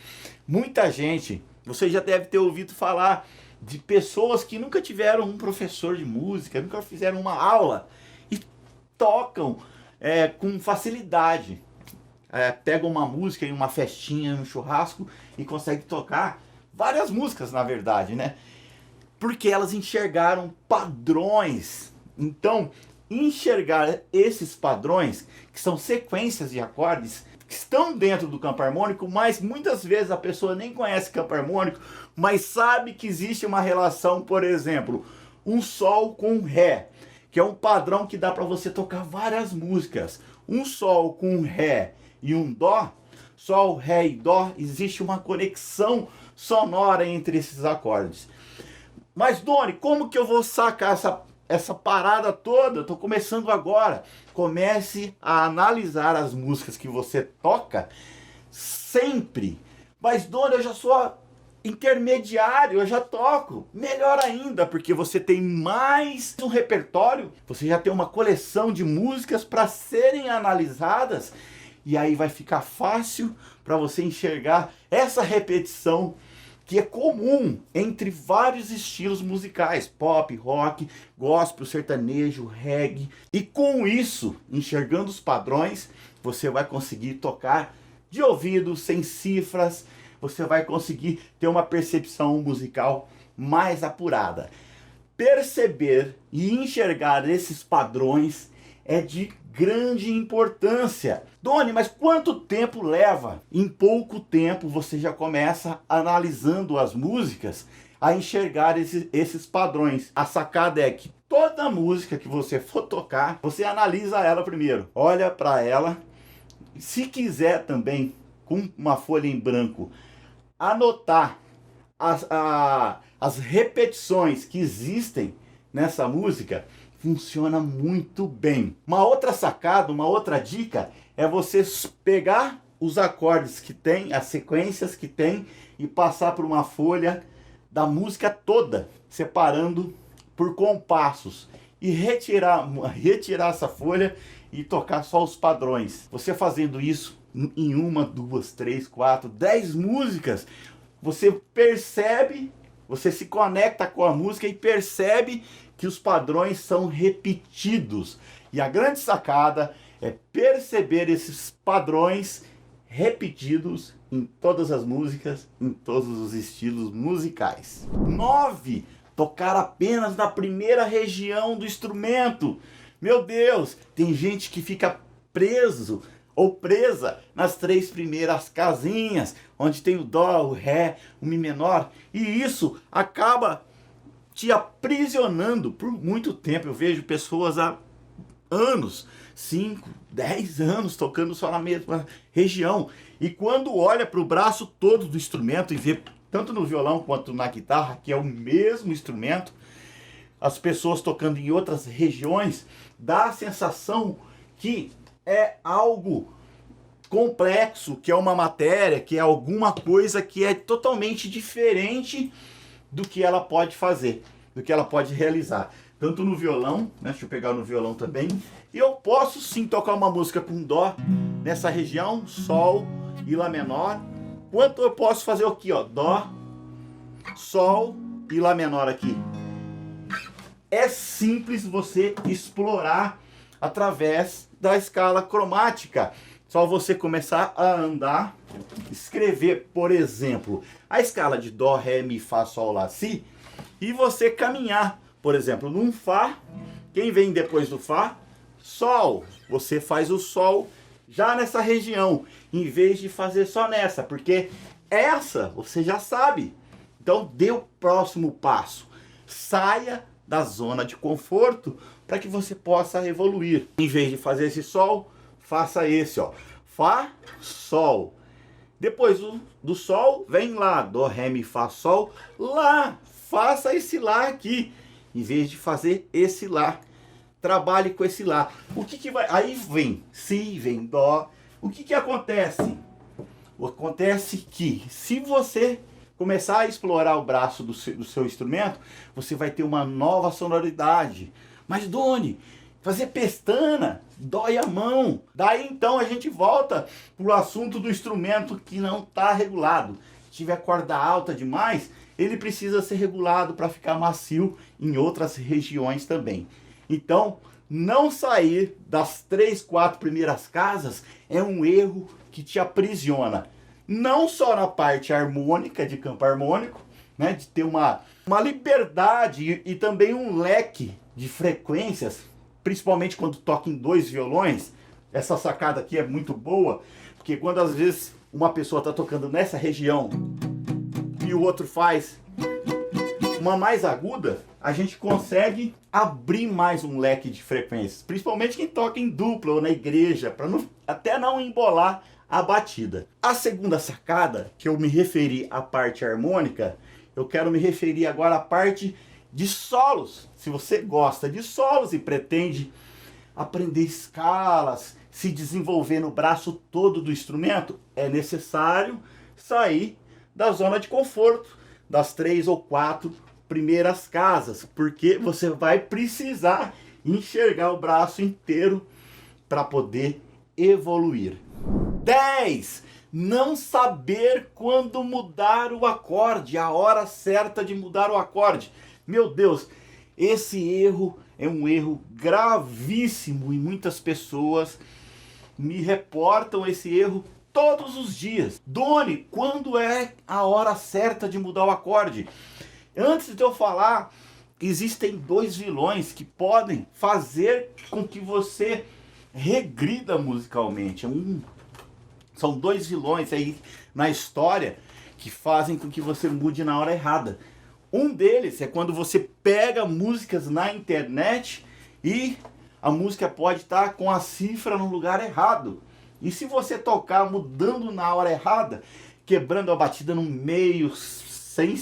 Muita gente, você já deve ter ouvido falar de pessoas que nunca tiveram um professor de música, nunca fizeram uma aula e tocam com facilidade. Pegam uma música em uma festinha, um churrasco e conseguem tocar várias músicas, na verdade, né? Porque elas enxergaram padrões. Então, enxergar esses padrões, que são sequências de acordes, que estão dentro do campo harmônico, mas muitas vezes a pessoa nem conhece campo harmônico, mas sabe que existe uma relação, por exemplo, um sol com um ré, que é um padrão que dá para você tocar várias músicas. Um sol com um ré e um dó, sol, ré e dó, existe uma conexão sonora entre esses acordes. Mas, Doni, como que eu vou sacar essa parada toda? Eu tô começando agora. Comece a analisar as músicas que você toca sempre. Mas, Doni, eu já sou intermediário, eu já toco. Melhor ainda, porque você tem mais um repertório, você já tem uma coleção de músicas para serem analisadas, e aí vai ficar fácil para você enxergar essa repetição que é comum entre vários estilos musicais, pop, rock, gospel, sertanejo, reggae. E com isso, enxergando os padrões, você vai conseguir tocar de ouvido, sem cifras, você vai conseguir ter uma percepção musical mais apurada. Perceber e enxergar esses padrões é de grande importância. Doni, mas quanto tempo leva? Em pouco tempo você já começa analisando as músicas a enxergar esses padrões. A sacada é que toda música que você for tocar, você analisa ela primeiro. Olha para ela. Se quiser também, com uma folha em branco, anotar as repetições que existem nessa música, funciona muito bem. Uma outra sacada, uma outra dica é você pegar os acordes que tem, as sequências que tem e passar por uma folha da música toda, separando por compassos e retirar essa folha e tocar só os padrões. Você fazendo isso, em 1, 2, 3, 4, 10 músicas, você percebe, você se conecta com a música e percebe que os padrões são repetidos. E a grande sacada é perceber esses padrões repetidos em todas as músicas, em todos os estilos musicais. 9. Tocar apenas na primeira região do instrumento. Meu Deus, tem gente que fica preso ou presa nas 3 primeiras casinhas, onde tem o Dó, o Ré, o Mi menor, e isso acaba te aprisionando por muito tempo. Eu vejo pessoas há anos, 5, 10 anos tocando só na mesma região, e quando olha para o braço todo do instrumento e vê tanto no violão quanto na guitarra que é o mesmo instrumento, as pessoas tocando em outras regiões, dá a sensação que é algo complexo, que é uma matéria, que é alguma coisa que é totalmente diferente do que ela pode fazer, do que ela pode realizar. Tanto no violão, né? Deixa eu pegar no violão também. E eu posso sim tocar uma música com Dó nessa região, Sol e Lá menor. Quanto eu posso fazer aqui, ó, Dó, Sol e Lá menor aqui. É simples você explorar através da escala cromática. Só você começar a andar, escrever, por exemplo, a escala de Dó, Ré, Mi, Fá, Sol, Lá, Si, e você caminhar, por exemplo, num Fá. Quem vem depois do Fá? Sol. Você faz o Sol já nessa região, em vez de fazer só nessa, porque essa você já sabe. Então dê o próximo passo. Saia da zona de conforto para que você possa evoluir. Em vez de fazer esse Sol, faça esse, ó. Fá, Sol. Depois do Sol, vem Lá. Dó, Ré, Mi, Fá, Sol, Lá. Faça esse Lá aqui, em vez de fazer esse Lá. Trabalhe com esse Lá. O que vai... Aí vem Si, vem Dó. O que acontece? Acontece que se você começar a explorar o braço do seu instrumento, você vai ter uma nova sonoridade. Mas, Doni, fazer pestana dói a mão. Daí então a gente volta pro assunto do instrumento que não está regulado. Se tiver corda alta demais, ele precisa ser regulado para ficar macio em outras regiões também. Então, não sair das 3, 4 primeiras casas é um erro que te aprisiona. Não só na parte harmônica, de campo harmônico, né, de ter uma liberdade e também um leque de frequências, principalmente quando toca em 2 violões. Essa sacada aqui é muito boa, porque quando às vezes uma pessoa está tocando nessa região e o outro faz uma mais aguda, a gente consegue abrir mais um leque de frequências, principalmente quem toca em dupla ou na igreja, para até não embolar a batida. A segunda sacada, que eu me referi à parte harmônica, eu quero me referir agora à parte de solos. Se você gosta de solos e pretende aprender escalas, se desenvolver no braço todo do instrumento, é necessário sair da zona de conforto, das 3 ou 4 primeiras casas, porque você vai precisar enxergar o braço inteiro para poder evoluir. 10. Não saber quando mudar o acorde, a hora certa de mudar o acorde. Meu Deus, esse erro é um erro gravíssimo e muitas pessoas me reportam esse erro todos os dias. Doni, quando é a hora certa de mudar o acorde? Antes de eu falar, existem 2 vilões que podem fazer com que você regrida musicalmente. São 2 vilões aí na história que fazem com que você mude na hora errada. Um deles é quando você pega músicas na internet e a música pode estar com a cifra no lugar errado. E se você tocar mudando na hora errada, quebrando a batida no meio, sem...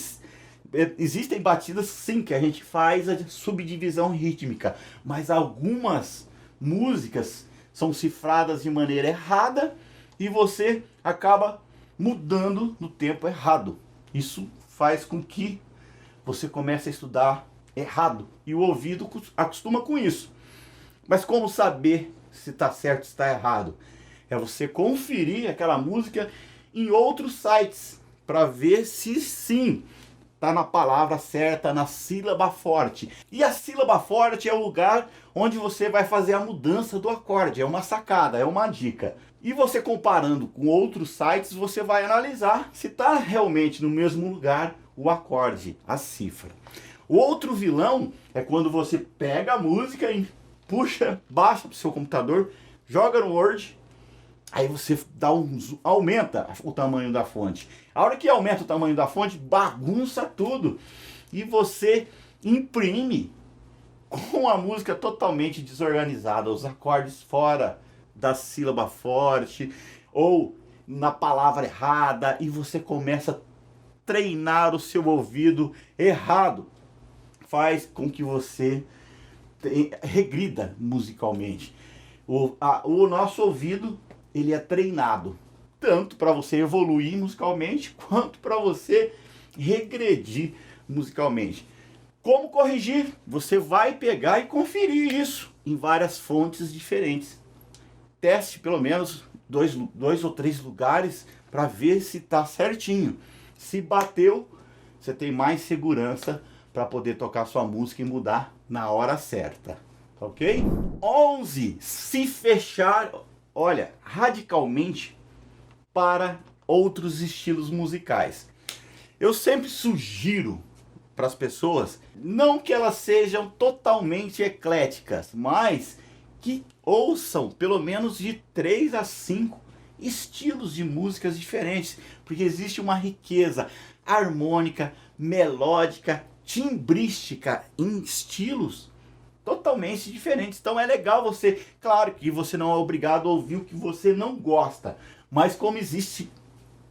Existem batidas sim que a gente faz a subdivisão rítmica, mas algumas músicas são cifradas de maneira errada e você acaba mudando no tempo errado. Isso faz com que você comece a estudar errado e o ouvido acostuma com isso. Mas como saber se está certo ou se está errado? é você conferir aquela música em outros sites para ver se sim tá na palavra certa, na sílaba forte. E a sílaba forte é o lugar onde você vai fazer a mudança do acorde. É uma sacada, é uma dica. E você comparando com outros sites, você vai analisar se está realmente no mesmo lugar o acorde, a cifra. O outro vilão é quando você pega a música e puxa, baixa para o seu computador, joga no Word, aí você dá aumenta o tamanho da fonte. A hora que aumenta o tamanho da fonte, bagunça tudo. E você imprime com a música totalmente desorganizada, os acordes fora da sílaba forte, ou na palavra errada, e você começa a treinar o seu ouvido errado. Faz com que você regrida musicalmente. O nosso ouvido, ele é treinado tanto para você evoluir musicalmente quanto para você regredir musicalmente. Como corrigir? Você vai pegar e conferir isso em várias fontes diferentes. Teste pelo menos dois ou três lugares para ver se está certinho. Se bateu, você tem mais segurança para poder tocar sua música e mudar na hora certa, ok? 11. Se fechar, olha, radicalmente para outros estilos musicais. Eu sempre sugiro para as pessoas, não que elas sejam totalmente ecléticas, mas que ouçam pelo menos de 3 a 5 estilos de músicas diferentes, porque existe uma riqueza harmônica, melódica, timbrística em estilos totalmente diferentes. Então é legal você, claro que você não é obrigado a ouvir o que você não gosta, mas como existe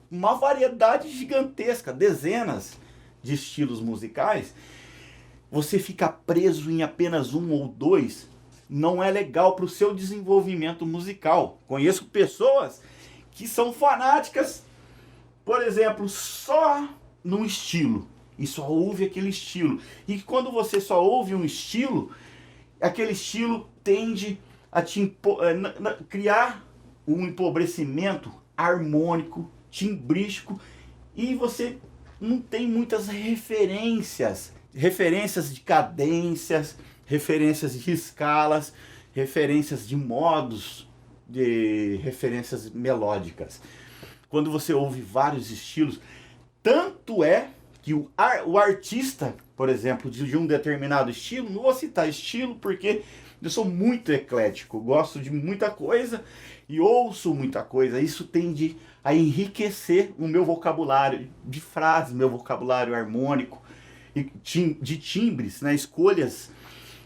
uma variedade gigantesca, dezenas de estilos musicais, você fica preso em apenas um ou dois, não é legal para o seu desenvolvimento musical. Conheço pessoas que são fanáticas, por exemplo, só num estilo, e só ouve aquele estilo. E quando você só ouve um estilo, aquele estilo tende a criar um empobrecimento harmônico, timbrístico, e você não tem muitas referências de cadências, referências de escalas, referências de modos, de referências melódicas. Quando você ouve vários estilos, tanto é que o artista, por exemplo, de um determinado estilo, não vou citar estilo porque eu sou muito eclético, gosto de muita coisa e ouço muita coisa. Isso tende a enriquecer o meu vocabulário de frases, meu vocabulário harmônico, e de timbres, né? Escolhas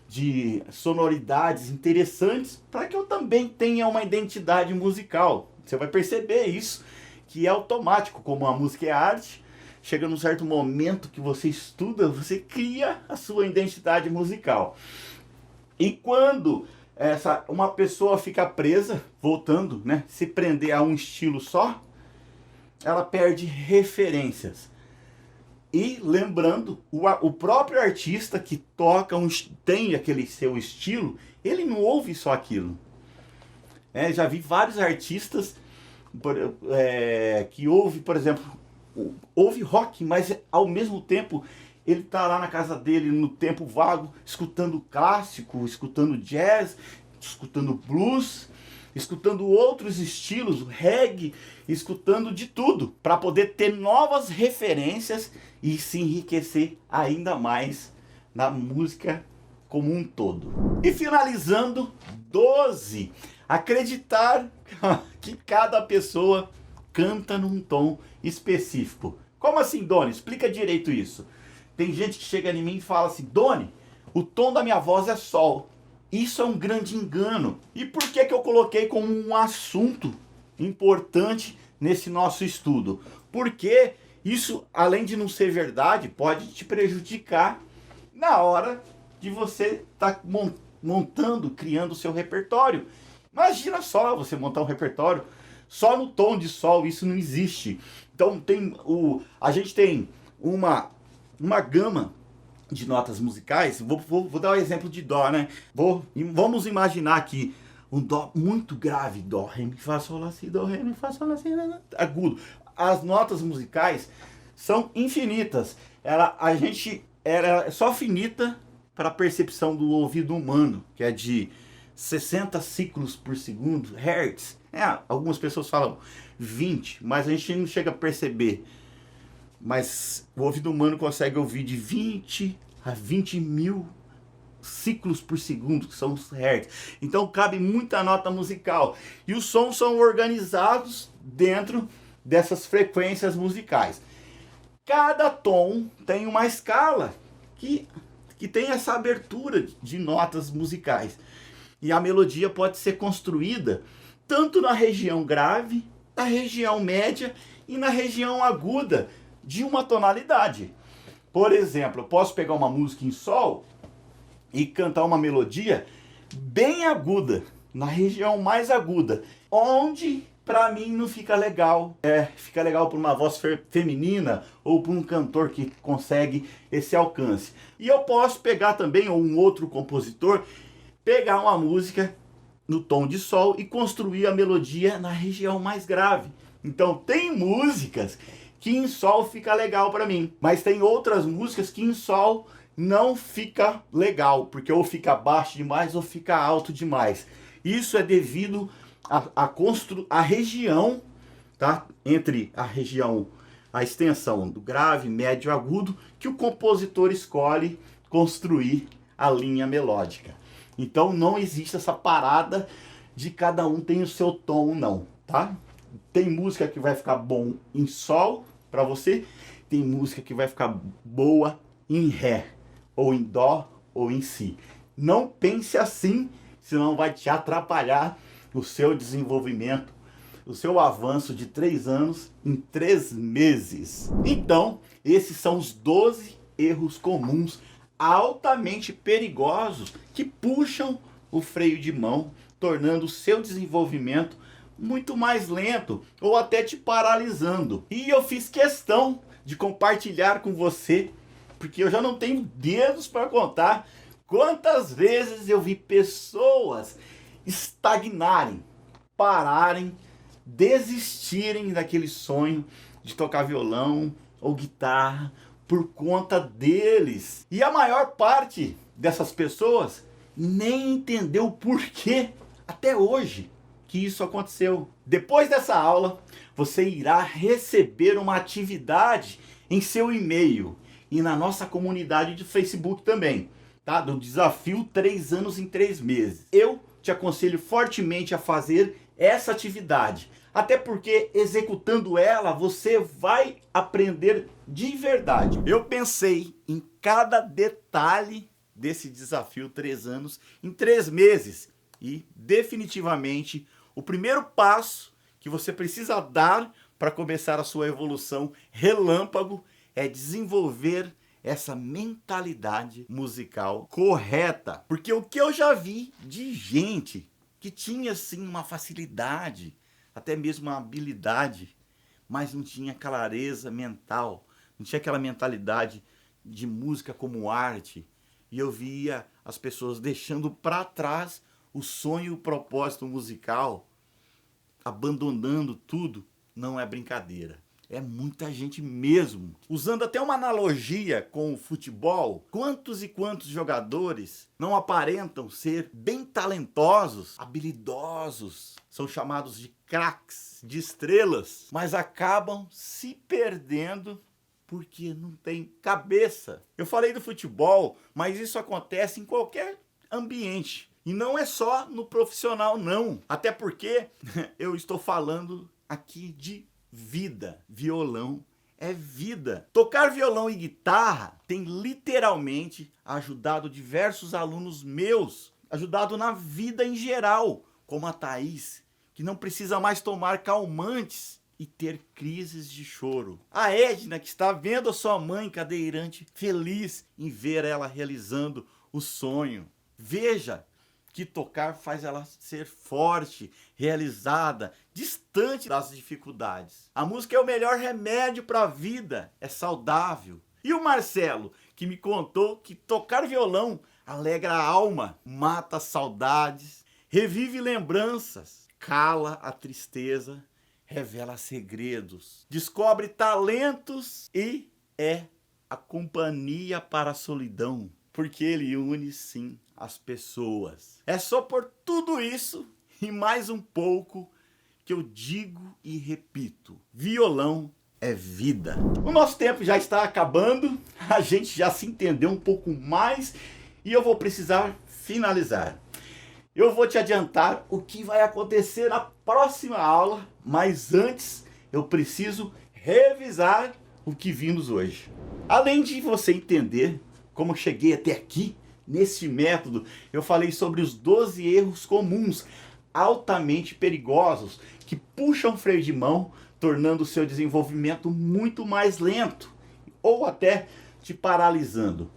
de sonoridades interessantes para que eu também tenha uma identidade musical. Você vai perceber isso, que é automático, como a música é arte. Chega num certo momento que você estuda, você cria a sua identidade musical. E quando uma pessoa fica presa, voltando, né, se prender a um estilo só, ela perde referências. E lembrando, o próprio artista que toca, tem aquele seu estilo, ele não ouve só aquilo. Já vi vários artistas que ouvem, por exemplo, ouve rock, mas ao mesmo tempo ele está lá na casa dele no tempo vago, escutando clássico, escutando jazz, escutando blues, escutando outros estilos, reggae, escutando de tudo, para poder ter novas referências e se enriquecer ainda mais na música como um todo. E finalizando, 12. Acreditar que cada pessoa canta num tom específico. Como assim, Doni? Explica direito isso. Tem gente que chega em mim e fala assim: Doni, o tom da minha voz é sol. Isso é um grande engano. E por que eu coloquei como um assunto importante nesse nosso estudo? Porque isso, além de não ser verdade, pode te prejudicar na hora de você estar montando, criando o seu repertório. Imagina só você montar um repertório só no tom de sol, isso não existe. Então a gente tem uma gama de notas musicais. Vou dar um exemplo de dó, né? Vamos imaginar aqui um dó muito grave, dó, ré, mi, fá, sol, lá, si, dó, ré, mi, fá, sol, lá, si, agudo. As notas musicais são infinitas. A gente era só finita para a percepção do ouvido humano, que é de 60 ciclos por segundo, hertz. Algumas pessoas falam 20, mas a gente não chega a perceber. Mas o ouvido humano consegue ouvir de 20 a 20 mil ciclos por segundo, que são os hertz. Então cabe muita nota musical. E os sons são organizados dentro dessas frequências musicais. Cada tom tem uma escala que tem essa abertura de notas musicais. E a melodia pode ser construída tanto na região grave, na região média e na região aguda de uma tonalidade. Por exemplo, eu posso pegar uma música em sol e cantar uma melodia bem aguda, na região mais aguda, onde para mim não fica legal. Fica legal por uma voz feminina ou por um cantor que consegue esse alcance. E eu posso pegar também, ou um outro compositor, pegar uma música no tom de sol e construir a melodia na região mais grave. Então tem músicas que em sol fica legal para mim, mas tem outras músicas que em sol não fica legal, porque ou fica baixo demais ou fica alto demais. Isso é devido a região, tá? Entre a extensão do grave, médio e agudo, que o compositor escolhe construir a linha melódica. Então não existe essa parada de cada um tem o seu tom, não, tá? Tem música que vai ficar bom em sol para você, tem música que vai ficar boa em ré, ou em dó, ou em si. Não pense assim, senão vai te atrapalhar o seu desenvolvimento, o seu avanço de 3 anos em 3 meses. Então, esses são os 12 erros comuns altamente perigosos que puxam o freio de mão, tornando o seu desenvolvimento muito mais lento ou até te paralisando. E eu fiz questão de compartilhar com você, porque eu já não tenho dedos para contar quantas vezes eu vi pessoas estagnarem, pararem, desistirem daquele sonho de tocar violão ou guitarra por conta deles. E a maior parte dessas pessoas nem entendeu o porquê até hoje que isso aconteceu. Depois dessa aula, você irá receber uma atividade em seu e-mail e na nossa comunidade de Facebook também, tá? Do desafio 3 anos em 3 meses. Eu te aconselho fortemente a fazer essa atividade, até porque executando ela você vai aprender de verdade. Eu pensei em cada detalhe desse desafio 3 anos em 3 meses e definitivamente o primeiro passo que você precisa dar para começar a sua evolução relâmpago é desenvolver essa mentalidade musical correta. Porque o que eu já vi de gente que tinha assim uma facilidade, até mesmo uma habilidade, mas não tinha clareza mental, não tinha aquela mentalidade de música como arte. E eu via as pessoas deixando para trás o sonho e o propósito musical, abandonando tudo. Não é brincadeira. É muita gente mesmo. Usando até uma analogia com o futebol, quantos e quantos jogadores não aparentam ser bem talentosos, habilidosos, são chamados de craques, de estrelas, mas acabam se perdendo porque não tem cabeça. Eu falei do futebol, mas isso acontece em qualquer ambiente. E não é só no profissional, não. Até porque eu estou falando aqui de vida. Violão é vida. Tocar violão e guitarra tem literalmente ajudado diversos alunos meus, ajudado na vida em geral, como a Thaís, que não precisa mais tomar calmantes e ter crises de choro. A Edna, que está vendo a sua mãe cadeirante feliz em ver ela realizando o sonho. Veja que tocar faz ela ser forte, realizada, distante das dificuldades. A música é o melhor remédio para a vida, é saudável. E o Marcelo, que me contou que tocar violão alegra a alma, mata saudades, revive lembranças, cala a tristeza, revela segredos, descobre talentos e é a companhia para a solidão, porque ele une sim as pessoas. É só por tudo isso e mais um pouco que eu digo e repito: violão é vida. O nosso tempo já está acabando, a gente já se entendeu um pouco mais e eu vou precisar finalizar. Eu vou te adiantar o que vai acontecer na próxima aula, mas antes eu preciso revisar o que vimos hoje. Além de você entender como eu cheguei até aqui, nesse método, eu falei sobre os 12 erros comuns, altamente perigosos, que puxam o freio de mão, tornando o seu desenvolvimento muito mais lento, ou até te paralisando.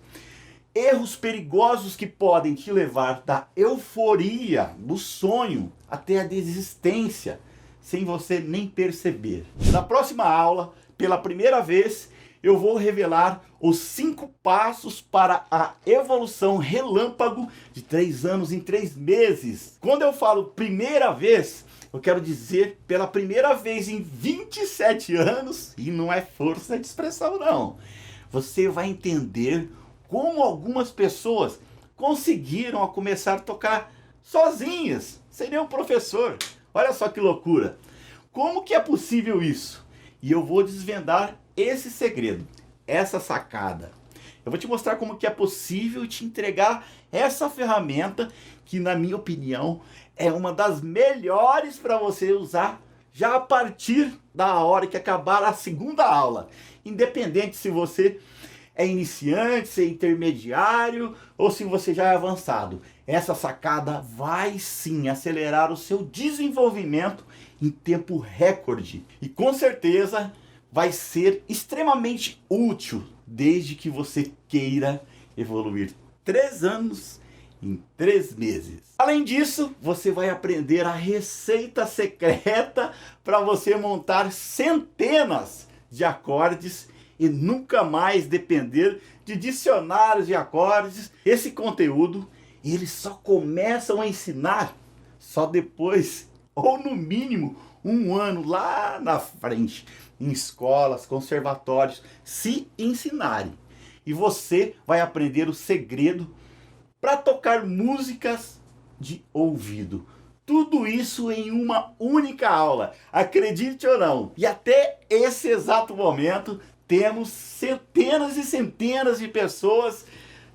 Erros perigosos que podem te levar da euforia, do sonho, até a desistência, sem você nem perceber. Na próxima aula, pela primeira vez, eu vou revelar os 5 passos para a evolução relâmpago de 3 anos em 3 meses. Quando eu falo primeira vez, eu quero dizer pela primeira vez em 27 anos, e não é força de expressão não. Você vai entender como algumas pessoas conseguiram começar a tocar sozinhas, sem nenhum professor. Olha só que loucura. Como que é possível isso? E eu vou desvendar esse segredo, essa sacada. Eu vou te mostrar como que é possível te entregar essa ferramenta que, na minha opinião, é uma das melhores para você usar já a partir da hora que acabar a segunda aula. Independente se você é iniciante, se é intermediário ou se você já é avançado. Essa sacada vai sim acelerar o seu desenvolvimento em tempo recorde. E com certeza vai ser extremamente útil desde que você queira evoluir 3 anos em 3 meses. Além disso, você vai aprender a receita secreta para você montar centenas de acordes e nunca mais depender de dicionários de acordes. Esse conteúdo, eles só começam a ensinar só depois, ou no mínimo, 1 ano lá na frente, em escolas, conservatórios, se ensinarem. E você vai aprender o segredo para tocar músicas de ouvido. Tudo isso em uma única aula, acredite ou não. E até esse exato momento, temos centenas e centenas de pessoas,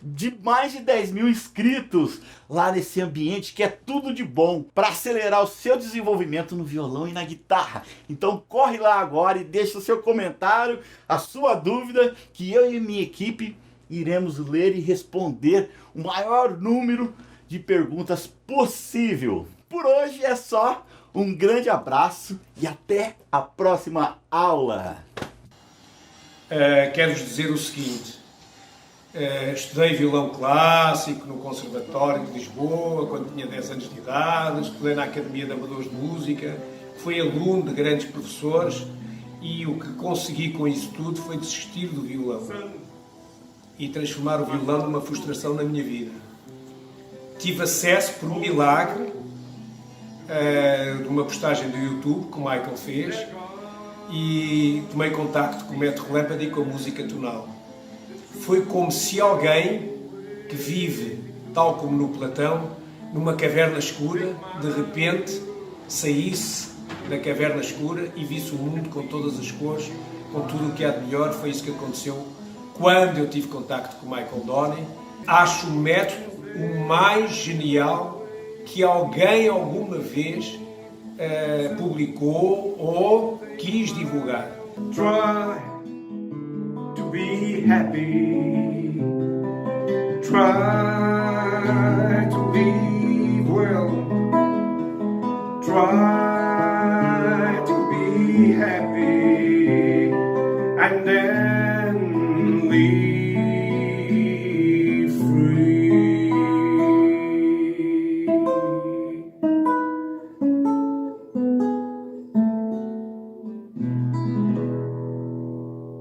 de mais de 10 mil inscritos lá nesse ambiente que é tudo de bom para acelerar o seu desenvolvimento no violão e na guitarra. Então corre lá agora e deixa o seu comentário, a sua dúvida, que eu e minha equipe iremos ler e responder o maior número de perguntas possível. Por hoje é só, um grande abraço e até a próxima aula. Quero-vos dizer o seguinte: estudei violão clássico no Conservatório de Lisboa quando tinha 10 anos de idade, estudei na Academia de Amadores de Música, fui aluno de grandes professores e o que consegui com isso tudo foi desistir do violão e transformar o violão numa frustração na minha vida. Tive acesso por um milagre de uma postagem do YouTube que o Michael fez e tomei contacto com o método relâmpago e com a música tonal. Foi como se alguém que vive, tal como no Platão, numa caverna escura, de repente saísse da caverna escura e visse o mundo com todas as cores, com tudo o que há de melhor. Foi isso que aconteceu quando eu tive contacto com o Michael Donnie. Acho o método o mais genial que alguém alguma vez publicou ou quis divulgar. Try to be happy. Try to live well. Try